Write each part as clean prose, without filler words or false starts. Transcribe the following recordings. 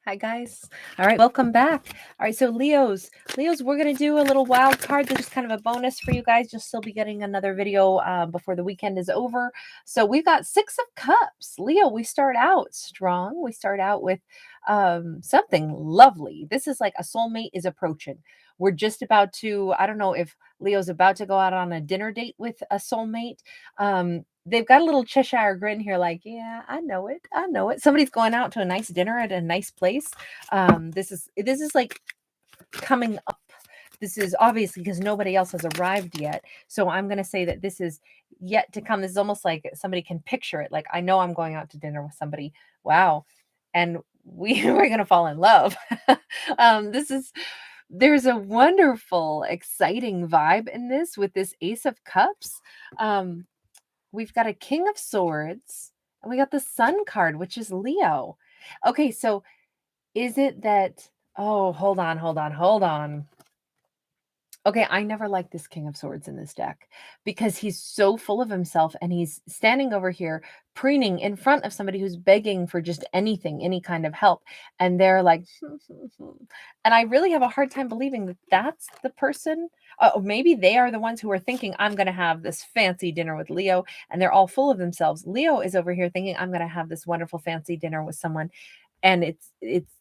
Hi guys. All right, welcome back. All right, so Leos, we're gonna do a little wild card. This is kind of a bonus for you guys. You'll still be getting another video before the weekend is over. So we've got Six of Cups. Leo, we start out strong. We start out with something lovely. This is like a soulmate is approaching. We're just about to. I don't know if Leo's about to go out on a dinner date with a soulmate. They've got a little Cheshire grin here, like, yeah, I know it. I know it. Somebody's going out to a nice dinner at a nice place. This is like coming up. This is obviously because nobody else has arrived yet. So I'm gonna say that this is yet to come. This is almost like somebody can picture it. Like, I know I'm going out to dinner with somebody. Wow. And we're gonna fall in love. This is there's a wonderful, exciting vibe in this with this Ace of Cups. Um, We've got a King of Swords, and we got the Sun card, which is Leo. Okay, so is it that, oh, hold on, hold on, hold on. Okay, I never liked this King of Swords in this deck because he's so full of himself and he's standing over here preening in front of somebody who's begging for just anything, any kind of help. And they're like, and I really have a hard time believing that that's the person. Maybe they are the ones who are thinking, I'm going to have this fancy dinner with Leo, and they're all full of themselves. Leo is over here thinking, I'm going to have this wonderful fancy dinner with someone, and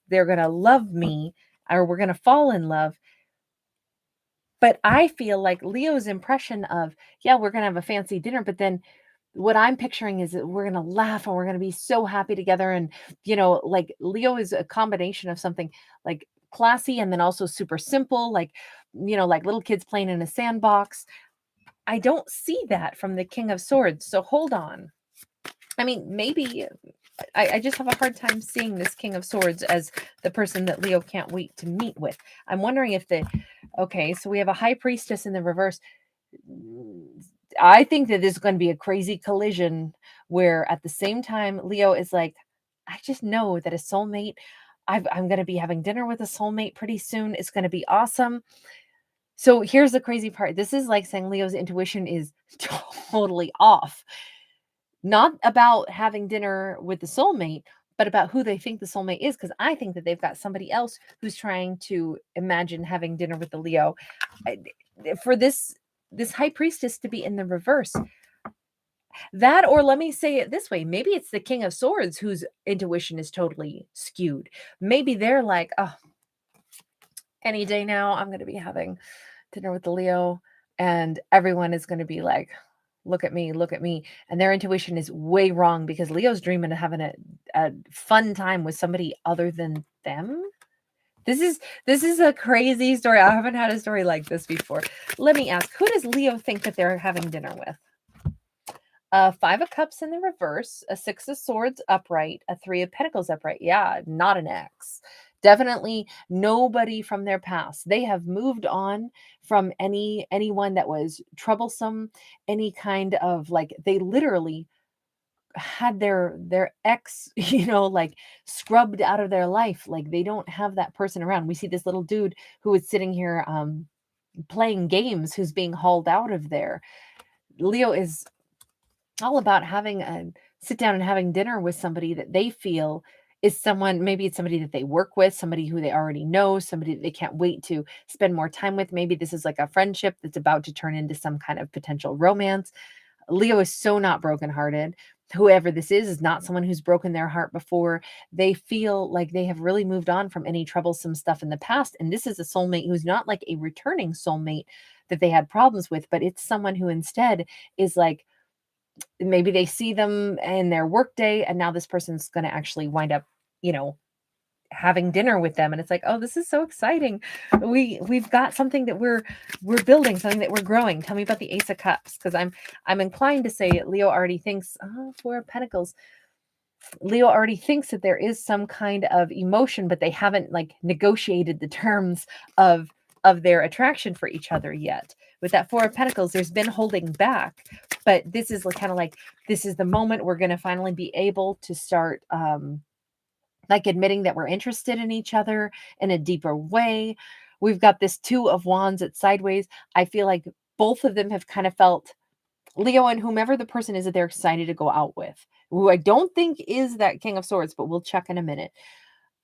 they're going to love me, or we're going to fall in love. But I feel like Leo's impression of, yeah, we're going to have a fancy dinner, but then what I'm picturing is that we're going to laugh and we're going to be so happy together. And, like Leo is a combination of something like classy and then also super simple, like little kids playing in a sandbox. I don't see that from the King of Swords. So hold on. I mean, maybe I just have a hard time seeing this King of Swords as the person that Leo can't wait to meet with. I'm wondering if okay, so we have a High Priestess in the reverse. I think that this is going to be a crazy collision where at the same time, Leo is like, I just know that a soulmate, I'm going to be having dinner with a soulmate pretty soon. It's going to be awesome. So here's the crazy part. This is like saying Leo's intuition is totally off. Not about having dinner with the soulmate, but about who they think the soulmate is. Because I think that they've got somebody else who's trying to imagine having dinner with the Leo. For this High Priestess to be in the reverse, that, or let me say it this way, maybe it's the King of Swords whose intuition is totally skewed. Maybe they're like, oh, any day now I'm going to be having dinner with the Leo, and everyone is going to be like, look at me, look at me. And their intuition is way wrong because Leo's dreaming of having a fun time with somebody other than them. This is a crazy story. I haven't had a story like this before. Let me ask, who does Leo think that they're having dinner with? Five of Cups in the reverse, a Six of Swords upright, a Three of Pentacles upright. Yeah, not an ex. Definitely nobody from their past. They have moved on from anyone that was troublesome, any kind of, like, they literally had their ex, like scrubbed out of their life. Like, they don't have that person around. We see this little dude who is sitting here playing games, who's being hauled out of there. Leo is all about having a sit down and having dinner with somebody that they feel is someone, maybe it's somebody that they work with, somebody who they already know, somebody that they can't wait to spend more time with. Maybe this is like a friendship that's about to turn into some kind of potential romance. Leo is so not brokenhearted. Whoever this is not someone who's broken their heart before. They feel like they have really moved on from any troublesome stuff in the past. And this is a soulmate who's not like a returning soulmate that they had problems with, but it's someone who instead is like, maybe they see them in their work day, and now this person's going to actually wind up, having dinner with them, and it's like, oh, this is so exciting. We've got something that we're building, something that we're growing. Tell me about the Ace of Cups, because I'm inclined to say Leo already thinks, oh, Four of Pentacles. Leo already thinks that there is some kind of emotion, but they haven't like negotiated the terms of their attraction for each other yet. With that Four of Pentacles, there's been holding back, but this is kind of like, this is the moment we're going to finally be able to start like admitting that we're interested in each other in a deeper way. We've got this Two of Wands at sideways. I feel like both of them have kind of felt, Leo and whomever the person is that they're excited to go out with, who I don't think is that King of Swords, but we'll check in a minute.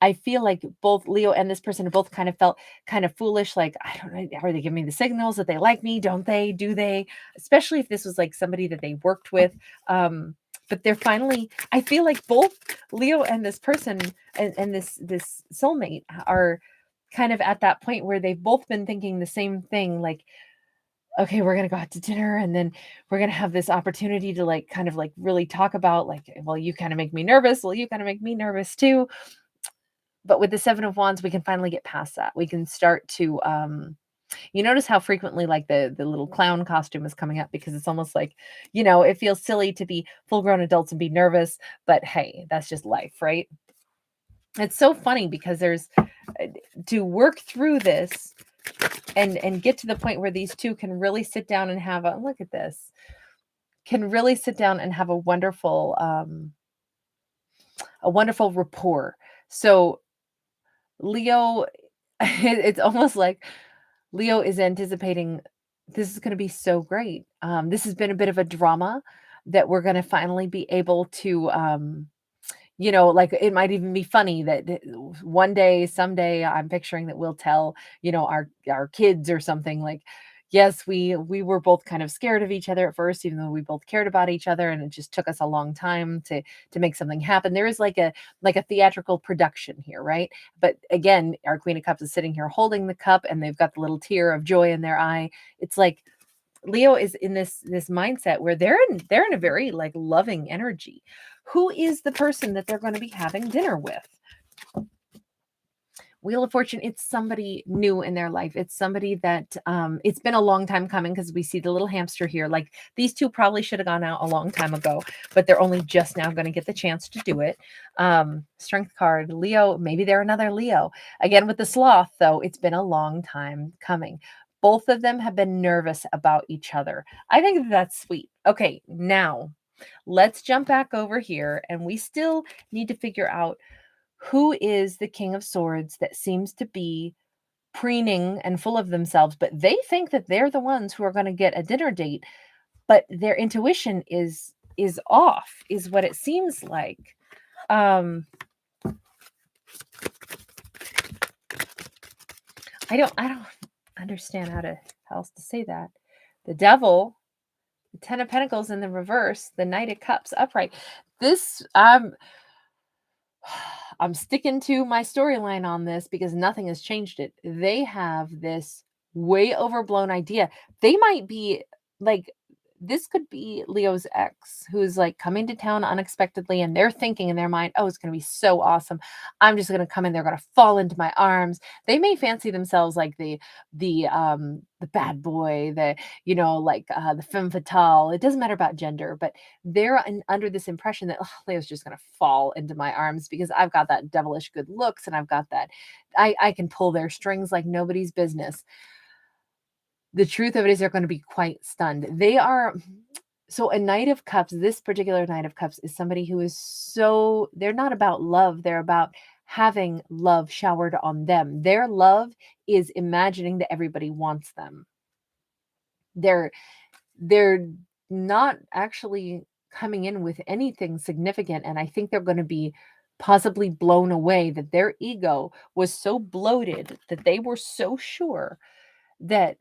I feel like both Leo and this person have both kind of felt kind of foolish, like, I don't know, are they giving me the signals that they like me? Don't they? Do they? Especially if this was like somebody that they worked with. But they're finally, I feel like both Leo and this person and this soulmate are kind of at that point where they've both been thinking the same thing, like, okay, we're gonna go out to dinner and then we're gonna have this opportunity to like kind of like really talk about like, well, you kind of make me nervous. Well, you kind of make me nervous too. But with the 7 of Wands, we can finally get past that. We can start to, you notice how frequently like the little clown costume is coming up because it's almost like, it feels silly to be full-grown adults and be nervous, but hey, that's just life, right? It's so funny because there's to work through this and get to the point where these two can really sit down and have a look at this, can really sit down and have a wonderful rapport. So Leo, it's almost like Leo is anticipating this is going to be so great. This has been a bit of a drama that we're going to finally be able to, like it might even be funny that one day, someday, I'm picturing that we'll tell, our kids or something like, yes, we were both kind of scared of each other at first, even though we both cared about each other, and it just took us a long time to make something happen. There is like a theatrical production here, right? But again, our Queen of Cups is sitting here holding the cup, and they've got the little tear of joy in their eye. It's like Leo is in this mindset where they're in a very like loving energy. Who is the person that they're going to be having dinner with? Wheel of Fortune, it's somebody new in their life. It's somebody that it's been a long time coming because we see the little hamster here. Like these two probably should have gone out a long time ago, but they're only just now going to get the chance to do it. Strength card, Leo, maybe they're another Leo. Again, with the sloth, though, it's been a long time coming. Both of them have been nervous about each other. I think that's sweet. Okay, now let's jump back over here, and we still need to figure out who is the King of Swords that seems to be preening and full of themselves, but they think that they're the ones who are going to get a dinner date, but their intuition is off, is what it seems like. I don't understand how else to say that. The Devil, the Ten of Pentacles in the reverse, the Knight of Cups upright. This I'm sticking to my storyline on this because nothing has changed it. They have this way overblown idea. They might be like, this could be Leo's ex who's like coming to town unexpectedly, and they're thinking in their mind, oh, it's going to be so awesome. I'm just going to come in. They're going to fall into my arms. They may fancy themselves like the bad boy, the femme fatale. It doesn't matter about gender, but they're under this impression that, oh, Leo's just going to fall into my arms because I've got that devilish good looks and I've got that. I can pull their strings like nobody's business. The truth of it is they're going to be quite stunned. They are. So a Knight of Cups, this particular Knight of Cups is somebody who is they're not about love. They're about having love showered on them. Their love is imagining that everybody wants them. They're not actually coming in with anything significant, and I think they're going to be possibly blown away that their ego was so bloated that they were so sure that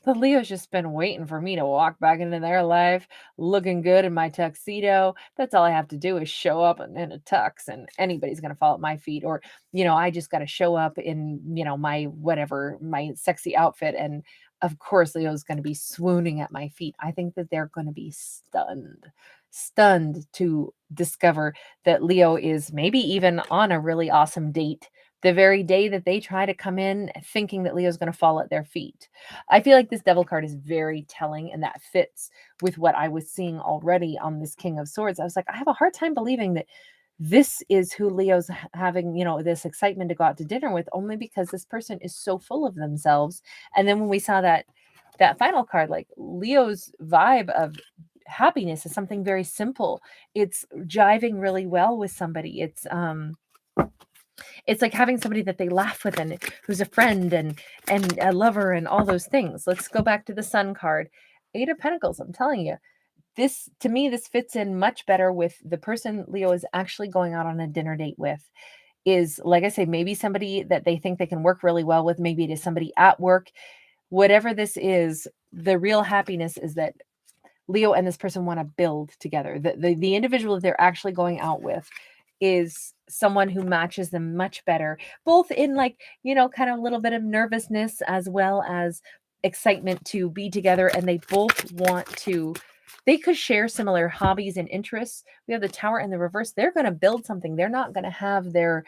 the Leo's just been waiting for me to walk back into their life looking good in my tuxedo. That's all I have to do is show up in a tux, and anybody's going to fall at my feet. Or, I just got to show up in, my whatever, my sexy outfit. And of course, Leo's going to be swooning at my feet. I think that they're going to be stunned to discover that Leo is maybe even on a really awesome date the very day that they try to come in thinking that Leo's going to fall at their feet. I feel like this Devil card is very telling, and that fits with what I was seeing already on this King of Swords. I was like, I have a hard time believing that this is who Leo's having, this excitement to go out to dinner with, only because this person is so full of themselves. And then when we saw that final card, like Leo's vibe of happiness is something very simple. It's jiving really well with somebody. It's like having somebody that they laugh with and who's a friend and a lover and all those things. Let's go back to the Sun card. 8 of Pentacles. I'm telling you, to me, this fits in much better with the person Leo is actually going out on a dinner date with. is, like I say, maybe somebody that they think they can work really well with. Maybe it is somebody at work. Whatever this is, the real happiness is that Leo and this person want to build together. The individual that they're actually going out with is someone who matches them much better, both in like, kind of a little bit of nervousness as well as excitement to be together. And they both want to, they could share similar hobbies and interests. We have the Tower in the reverse. They're going to build something. They're not going to have their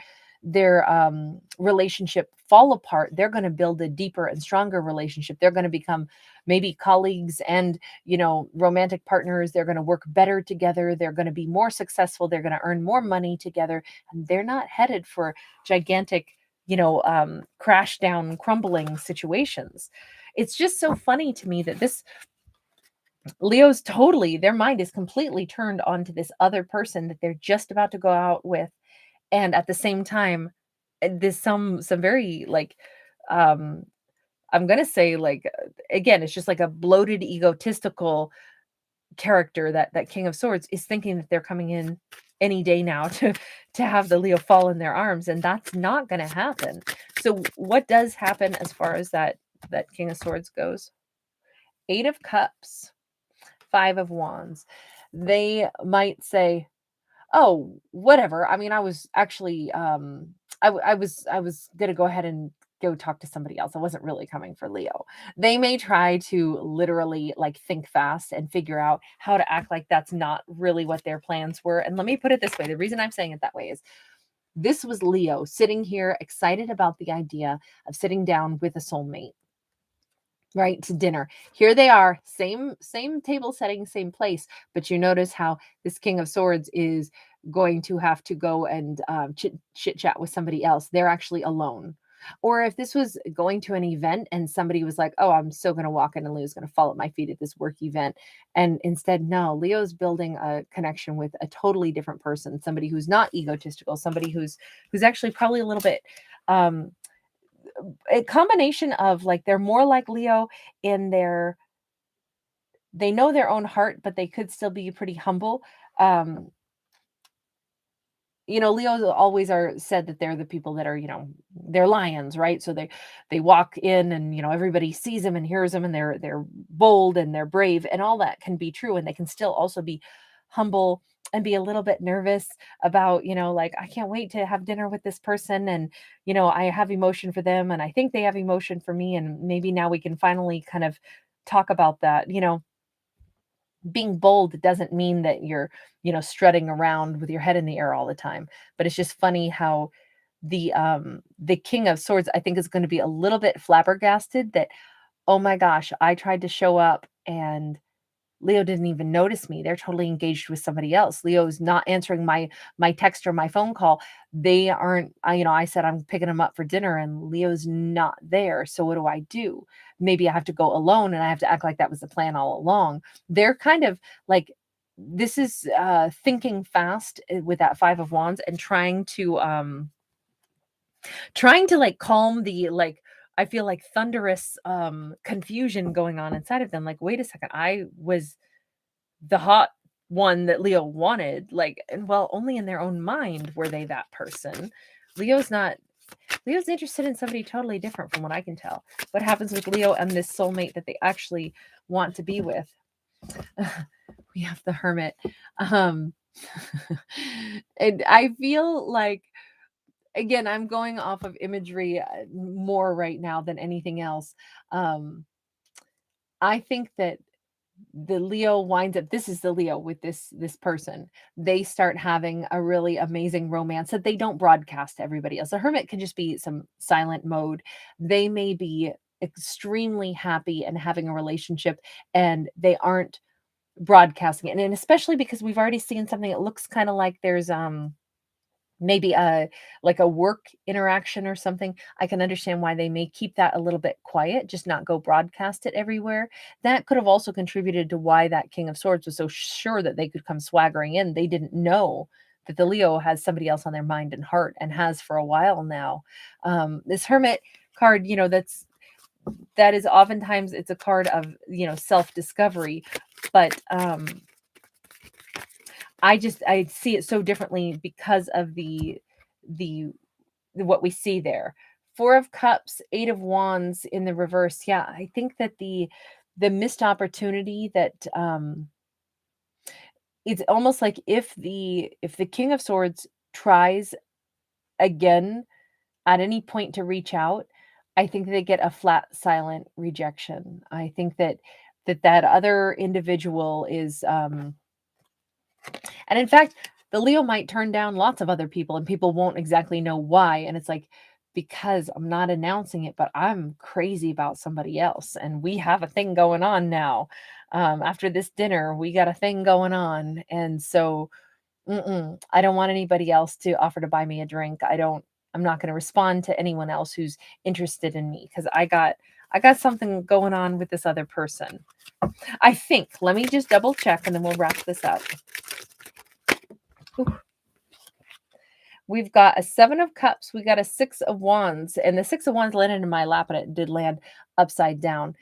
relationship fall apart. They're going to build a deeper and stronger relationship. They're going to become maybe colleagues and, romantic partners. They're going to work better together. They're going to be more successful. They're going to earn more money together. And they're not headed for gigantic, crash down, crumbling situations. It's just so funny to me that this Leo's totally, their mind is completely turned onto this other person that they're just about to go out with. And at the same time, there's some very like, um, I'm gonna say like, again, it's just like a bloated, egotistical character that King of Swords is thinking that they're coming in any day now to have the Leo fall in their arms, and that's not gonna happen. So what does happen as far as that King of Swords goes? 8 of Cups, 5 of Wands. They might say, oh, whatever. I mean, I was actually, I was gonna go ahead and go talk to somebody else. I wasn't really coming for Leo. They may try to literally like think fast and figure out how to act like that's not really what their plans were. And let me put it this way. The reason I'm saying it that way is this was Leo sitting here excited about the idea of sitting down with a soulmate, right, to dinner. Here they are, same table setting, same place, but you notice how this King of Swords is going to have to go and chit chat with somebody else. They're actually alone. Or if this was going to an event and somebody was like, oh, I'm so going to walk in and Leo's going to fall at my feet at this work event. And instead, no, Leo's building a connection with a totally different person, somebody who's not egotistical, somebody who's actually probably a little bit um a combination of like they're more like Leo in they know their own heart, but they could still be pretty humble. Um, Leos always are said that they're the people that are, they're lions, right? So they walk in and everybody sees them and hears them and they're bold and they're brave and all that can be true. And they can still also be humble and be a little bit nervous about, like, I can't wait to have dinner with this person. And, I have emotion for them and I think they have emotion for me. And maybe now we can finally kind of talk about that. Being bold doesn't mean that you're, strutting around with your head in the air all the time. But it's just funny how the King of Swords, I think, is going to be a little bit flabbergasted that, oh my gosh, I tried to show up and Leo didn't even notice me. They're totally engaged with somebody else. Leo's not answering my text or my phone call. They aren't, I said I'm picking them up for dinner and Leo's not there. So what do I do? Maybe I have to go alone and I have to act like that was the plan all along. They're kind of like, this is thinking fast with that 5 of Wands and trying to like calm the like, I feel like thunderous confusion going on inside of them. Like, wait a second, I was the hot one that Leo wanted, like, and well, only in their own mind were they that person. Leo's not. Leo's interested in somebody totally different from what I can tell. What happens with Leo and this soulmate that they actually want to be with? We have the Hermit. Um and I feel like, again, I'm going off of imagery more right now than anything else. Um I think that the Leo winds up, this is the Leo with this person. They start having a really amazing romance that they don't broadcast to everybody else. The Hermit can just be some silent mode. They may be extremely happy and having a relationship and they aren't broadcasting it. And especially because we've already seen something that looks kind of like there's maybe a like a work interaction or something. I can understand why they may keep that a little bit quiet, just not go broadcast it everywhere. That could have also contributed to why that King of Swords was so sure that they could come swaggering in. They didn't know that the Leo has somebody else on their mind and heart and has for a while now. This Hermit card, that is oftentimes it's a card of, self-discovery, but I see it so differently because of the what we see there. Four of Cups, Eight of Wands in the reverse. Yeah, I think that the missed opportunity that it's almost like if the King of Swords tries again at any point to reach out, I think they get a flat, silent rejection. I think that that other individual is, and in fact, the Leo might turn down lots of other people, and people won't exactly know why. And it's like, because I'm not announcing it, but I'm crazy about somebody else, and we have a thing going on now. After this dinner, we got a thing going on, and so I don't want anybody else to offer to buy me a drink. I'm not going to respond to anyone else who's interested in me because I got something going on with this other person. I think. Let me just double check and then we'll wrap this up. Ooh. We've got a Seven of Cups. We got a Six of Wands, and the Six of Wands landed in my lap, and it did land upside down.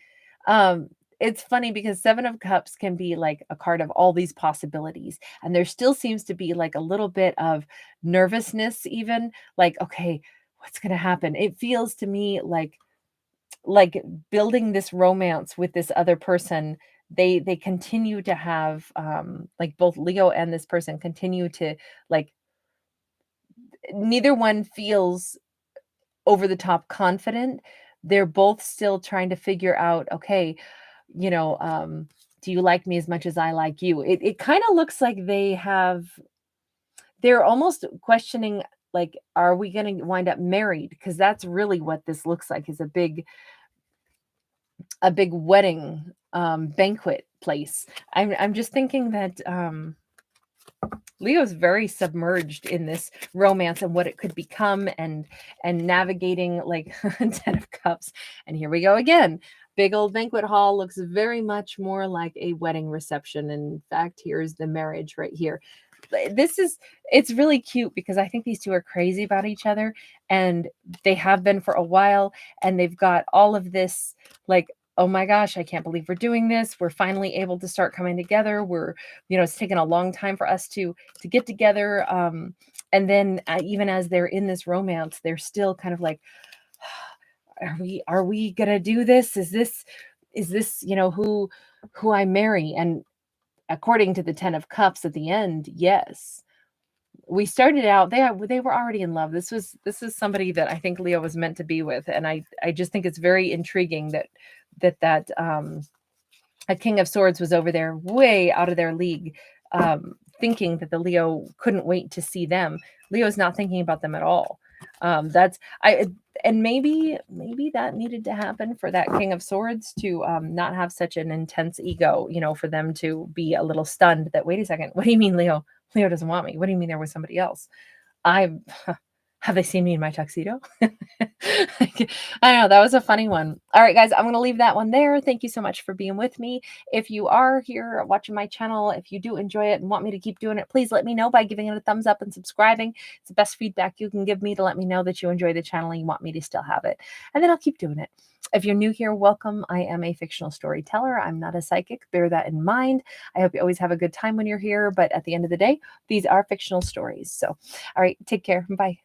It's funny because Seven of Cups can be like a card of all these possibilities. And there still seems to be like a little bit of nervousness, even like, okay, what's going to happen? It feels to me like building this romance with this other person. They continue to have like both Leo and this person continue to like, neither one feels over the top confident. They're both still trying to figure out, okay, do you like me as much as I like you? It kind of looks like they're almost questioning, like, are we going to wind up married? Because that's really what this looks like, is a big wedding banquet place. I'm just thinking that Leo's very submerged in this romance and what it could become, and navigating like 10 of Cups. And here we go again. Big old banquet hall looks very much more like a wedding reception. In fact, here's the marriage right here. It's really cute because I think these two are crazy about each other, and they have been for a while, and they've got all of this like, oh my gosh, I can't believe we're doing this. We're finally able to start coming together. It's taken a long time for us to get together. And then even as they're in this romance, they're still kind of like, are we gonna do this? Is this who I marry? And according to the 10 of Cups at the end, yes. We started out, they were already in love. This is somebody that I think Leo was meant to be with, and I just think it's very intriguing that a King of Swords was over there way out of their league, thinking that the Leo couldn't wait to see them. Leo's not thinking about them at all. And maybe that needed to happen for that King of Swords to not have such an intense ego, for them to be a little stunned that, wait a second, what do you mean Leo doesn't want me? What do you mean there was somebody else? Have they seen me in my tuxedo? I don't know. That was a funny one. All right, guys, I'm going to leave that one there. Thank you so much for being with me. If you are here watching my channel, if you do enjoy it and want me to keep doing it, please let me know by giving it a thumbs up and subscribing. It's the best feedback you can give me to let me know that you enjoy the channel and you want me to still have it. And then I'll keep doing it. If you're new here, welcome. I am a fictional storyteller. I'm not a psychic. Bear that in mind. I hope you always have a good time when you're here. But at the end of the day, these are fictional stories. So, all right, take care. Bye.